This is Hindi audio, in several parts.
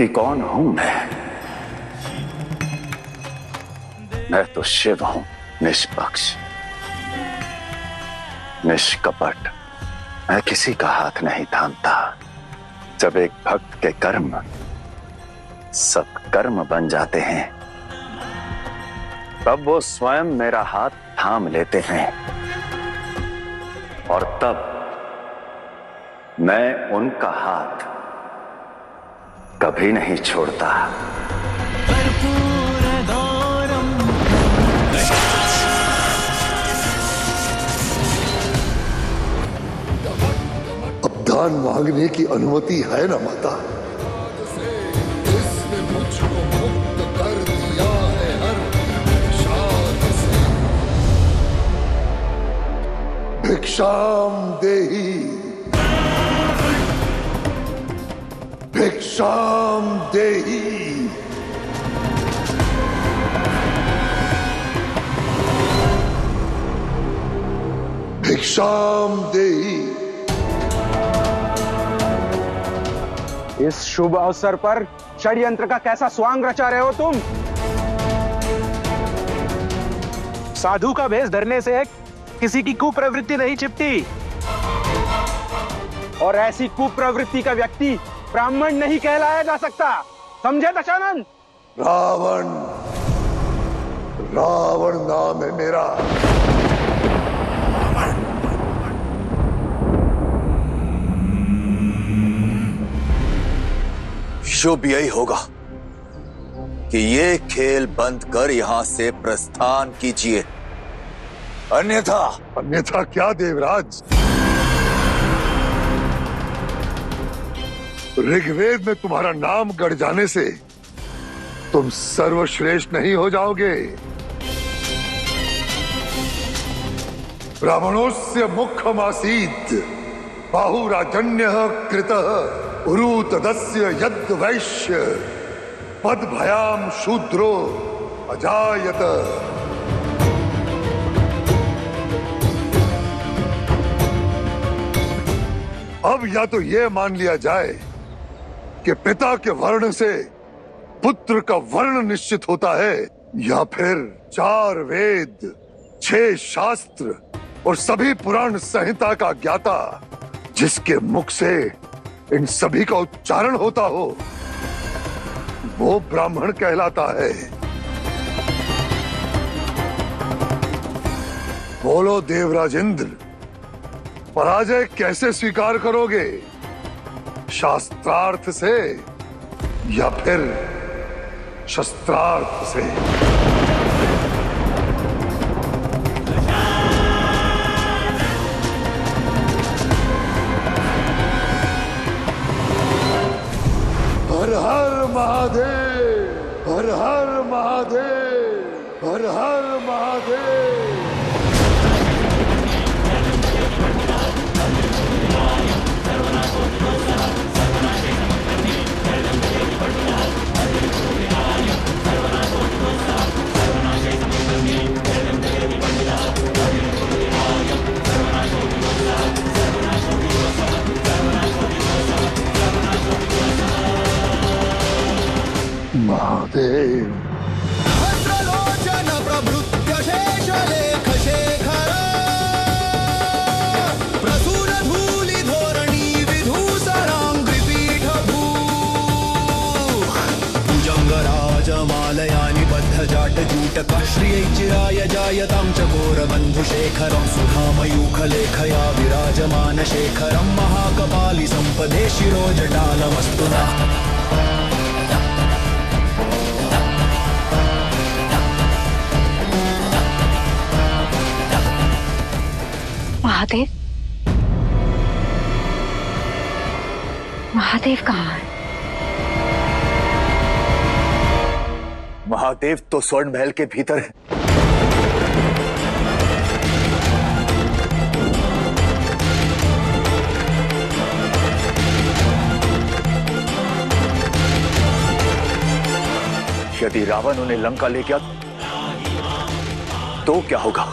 कि कौन हूं मैं तो शिव हूं, निष्पक्ष, निष्कपट। मैं किसी का हाथ नहीं थामता। जब एक भक्त के कर्म सब कर्म बन जाते हैं, तब वो स्वयं मेरा हाथ थाम लेते हैं और तब मैं उनका हाथ कभी नहीं छोड़ता। अब दान मांगने की अनुमति है ना माता? इसने मुझको मुक्त कर दिया है हर शाद से। भिक्षाम देहि, भिक्षाम देहि। भिक्षाम देहि। इस शुभ अवसर पर षड्यंत्र का कैसा स्वांग रचा रहे हो तुम? साधु का भेष धरने से किसी की कुप्रवृत्ति नहीं छिपती, और ऐसी कुप्रवृत्ति का व्यक्ति ब्राह्मण नहीं कहलाया जा सकता। समझे दशानन? रावण, रावण नाम है मेरा। शुभ यही होगा कि ये खेल बंद कर यहां से प्रस्थान कीजिए, अन्यथा। अन्यथा क्या देवराज? ऋग्वेद में तुम्हारा नाम गढ़ जाने से तुम सर्वश्रेष्ठ नहीं हो जाओगे। ब्राह्मणोस्य मुख्यमासीत् बाहुराजन्यः कृतः उरुतदस्य यद् वैश्य पदभयाम शूद्रो अजायत। अब या तो ये मान लिया जाए कि पिता के वर्ण से पुत्र का वर्ण निश्चित होता है, या फिर 4 वेद, 6 शास्त्र और सभी पुराण संहिता का ज्ञाता जिसके मुख से इन सभी का उच्चारण होता हो, वो ब्राह्मण कहलाता है। बोलो देवराजेंद्र, पराजय कैसे स्वीकार करोगे? शास्त्रार्थ से या फिर शस्त्रार्थ से? हर हर महादेव, हर हर महादेव, हर हर महादेव। महादेव। भद्रलोचन प्रभृत्य शेषलेख शेखर प्रसून धूलि धोरणी विधूसराङ्घ्रिपीठ भू भुजङ्गराजमालयानि बद्धजाटजूटकः श्रियै चिराय जायतां च घोरबन्धुशेखरं सुधामयूखलेखया विराजमान शेखरं महाकपालि सम्पदे शिरोजटालमस्तु नः। महादेव, महादेव कहाँ है? महादेव तो स्वर्ण महल के भीतर है। यदि रावण उन्हें लंका ले गया तो क्या होगा?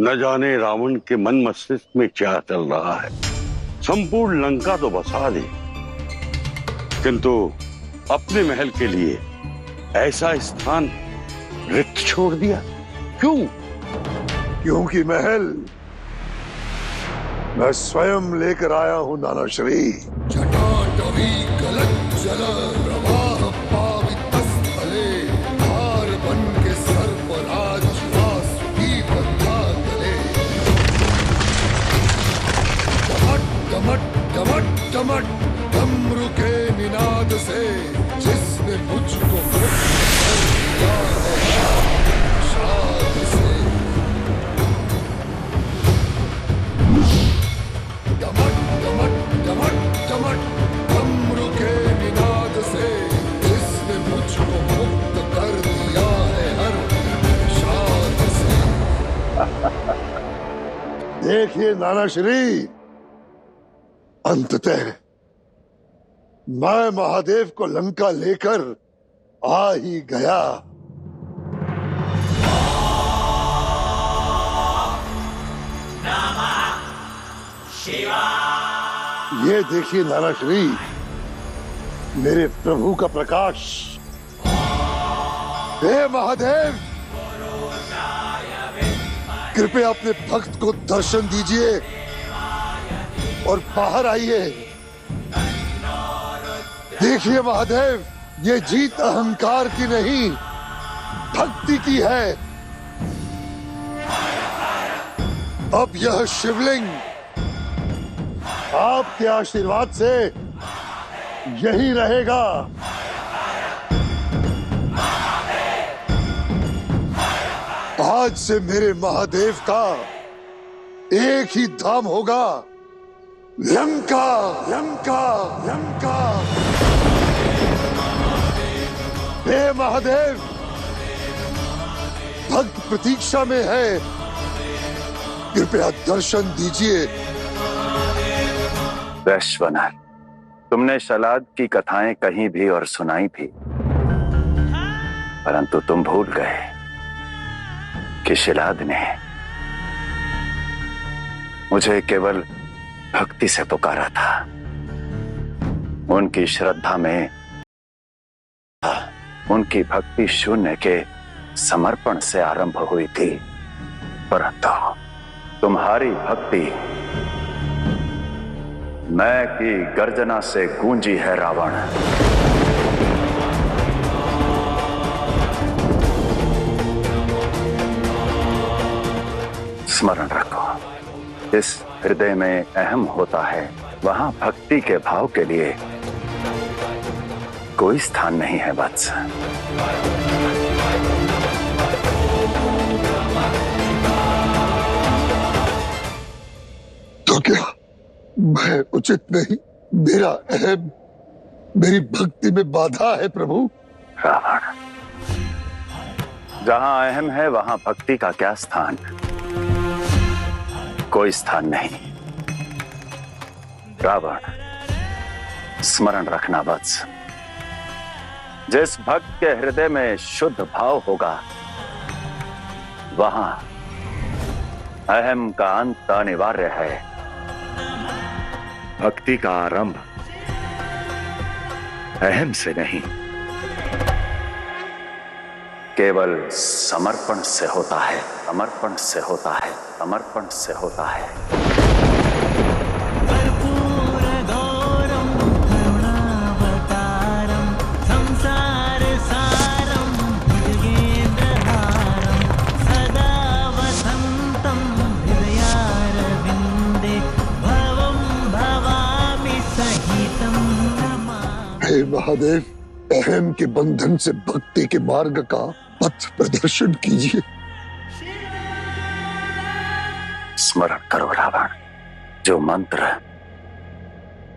न जाने रावण के मन मस्तिष्क में क्या चल रहा है। संपूर्ण लंका तो बसा दी, किंतु अपने महल के लिए ऐसा स्थान रिक्त छोड़ दिया। क्यों? क्योंकि महल मैं स्वयं लेकर आया हूं नानाश्री। जटाटवी गलत जल प्रवाह पावित स्थले हार बन के सर्पराज वासुकी बंधा गले। डमट डमट डमट डमट डमरू के निनाद से जिसने मुझको मुक्त कर दिया है शाद से। डमट डमट डमट डमट डमरू के निनाद से जिसने मुझको मुक्त कर दिया है हर शाद से। देखिए नानाश्री, अंततः मैं महादेव को लंका लेकर आ ही गया। ये देखिए नानाश्री, मेरे प्रभु का प्रकाश। हे महादेव, कृपया अपने भक्त को दर्शन दीजिए और बाहर आइए। देखिए महादेव, ये जीत अहंकार की नहीं, भक्ति की है। अब यह शिवलिंग आपके आशीर्वाद से यही रहेगा। आज से मेरे महादेव का एक ही धाम होगा, लंका लंका लंका। हे महादेव, भक्त प्रतीक्षा में है, कृपया दर्शन दीजिए। वैश्वनर, तुमने शलाद की कथाएं कहीं भी और सुनाई भी, परंतु तुम भूल गए कि शिलाद ने मुझे केवल भक्ति से पुकारा था। उनकी श्रद्धा में, उनकी भक्ति शून्य के समर्पण से आरंभ हुई थी, परंतु तुम्हारी भक्ति मैं की गर्जना से गूंजी है रावण। स्मरण रखो, इस हृदय में अहम होता है, वहां भक्ति के भाव के लिए कोई स्थान नहीं है वत्स। तो क्या मैं उचित नहीं? मेरा अहम मेरी भक्ति में बाधा है प्रभु। रावण, जहां अहम है वहां भक्ति का क्या स्थान? कोई स्थान नहीं। रावण, स्मरण रखना वत्स, जिस भक्त के हृदय में शुद्ध भाव होगा वहां अहम का अंत अनिवार्य है। भक्ति का आरंभ अहम से नहीं, केवल समर्पण से होता है। समर्पण से होता है। समर्पण से होता है। हे महादेव, अहम के बंधन से भक्ति के मार्ग का पथ प्रदर्शन कीजिए। स्मरण करो रावण, जो मंत्र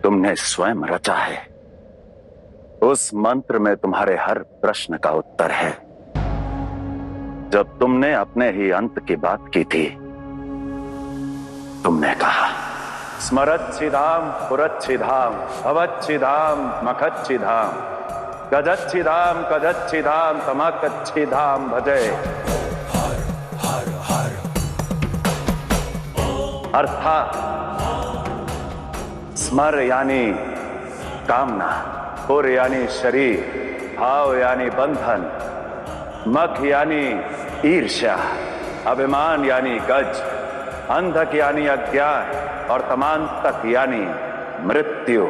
तुमने स्वयं रचा है, उस मंत्र में तुम्हारे हर प्रश्न का उत्तर है। जब तुमने अपने ही अंत की बात की थी, तुमने कहा स्मरच्छिधाम पुरच्छिधाम भवच्छिधाम मखच्छिधाम गजच्छिधाम कजच्छिधाम तमकच्छिधाम भजे। अर्थात स्मर यानी कामना, पुर यानी शरीर, भाव यानी बंधन, मख यानी ईर्ष्या, अभिमान यानी गज, अंधक यानी अज्ञान और तमांतक यानी मृत्यु।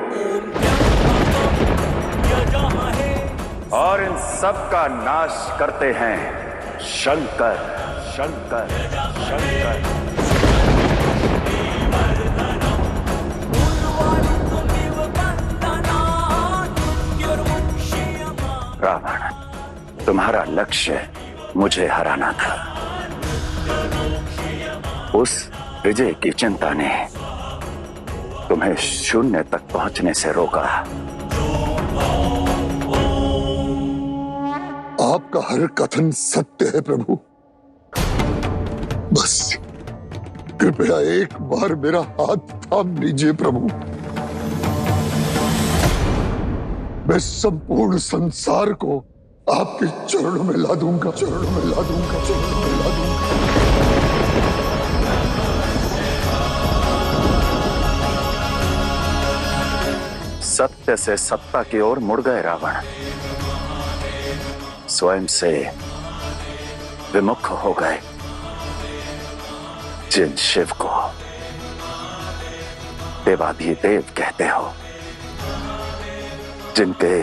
और इन सब का नाश करते हैं शंकर, शंकर, शंकर। रावण, तुम्हारा लक्ष्य मुझे हराना था। उस विजय की चिंता ने तुम्हें शून्य तक पहुंचने से रोका। आपका हर कथन सत्य है प्रभु। बस कृपया एक बार मेरा हाथ थाम लीजिए प्रभु। मैं संपूर्ण संसार को आपके चरणों में ला दूंगा, चरणों में ला दूंगा, चरणों में ला दूंगा। सत्य से सत्ता की ओर मुड़ गए रावण। स्वयं से विमुख हो गए। जिन शिव को देवाधिदेव कहते हो, जिनके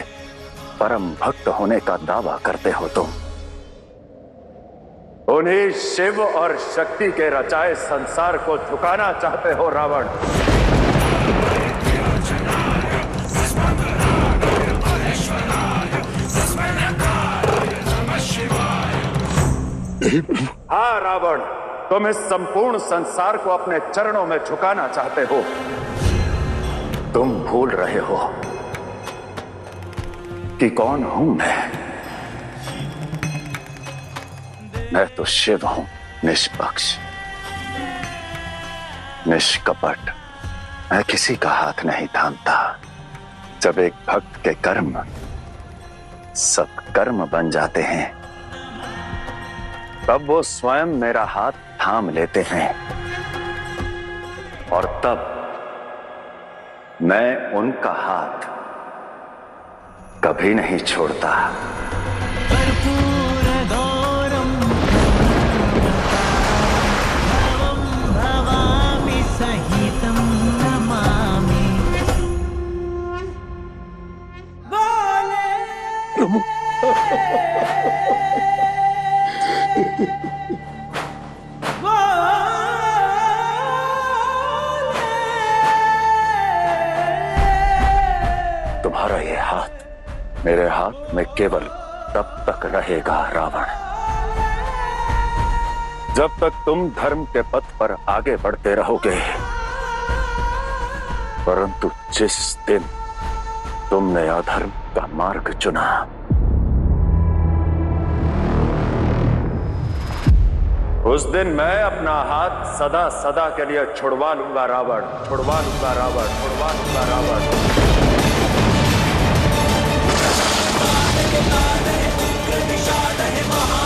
परम भक्त होने का दावा करते हो तुम, उन्हीं शिव और शक्ति के रचाए संसार को झुकाना चाहते हो रावण। हाँ रावण, तुम इस संपूर्ण संसार को अपने चरणों में झुकाना चाहते हो। तुम भूल रहे हो कि कौन हूं मैं तो शिव हूं, निष्पक्ष, निष्कपट। मैं किसी का हाथ नहीं थामता। जब एक भक्त के कर्म सब कर्म बन जाते हैं, तब वो स्वयं मेरा हाथ थाम लेते हैं और तब मैं उनका हाथ कभी नहीं छोड़ता। प्रभु तुम्हारा ये हाथ मेरे हाथ में केवल तब तक रहेगा रावण, जब तक तुम धर्म के पथ पर आगे बढ़ते रहोगे। परंतु जिस दिन तुमने अधर्म का मार्ग चुना, उस दिन मैं अपना हाथ सदा सदा के लिए छुड़वा लूंगा रावण, छुड़वा लूंगा रावण, छुड़वा लूंगा रावण। है महान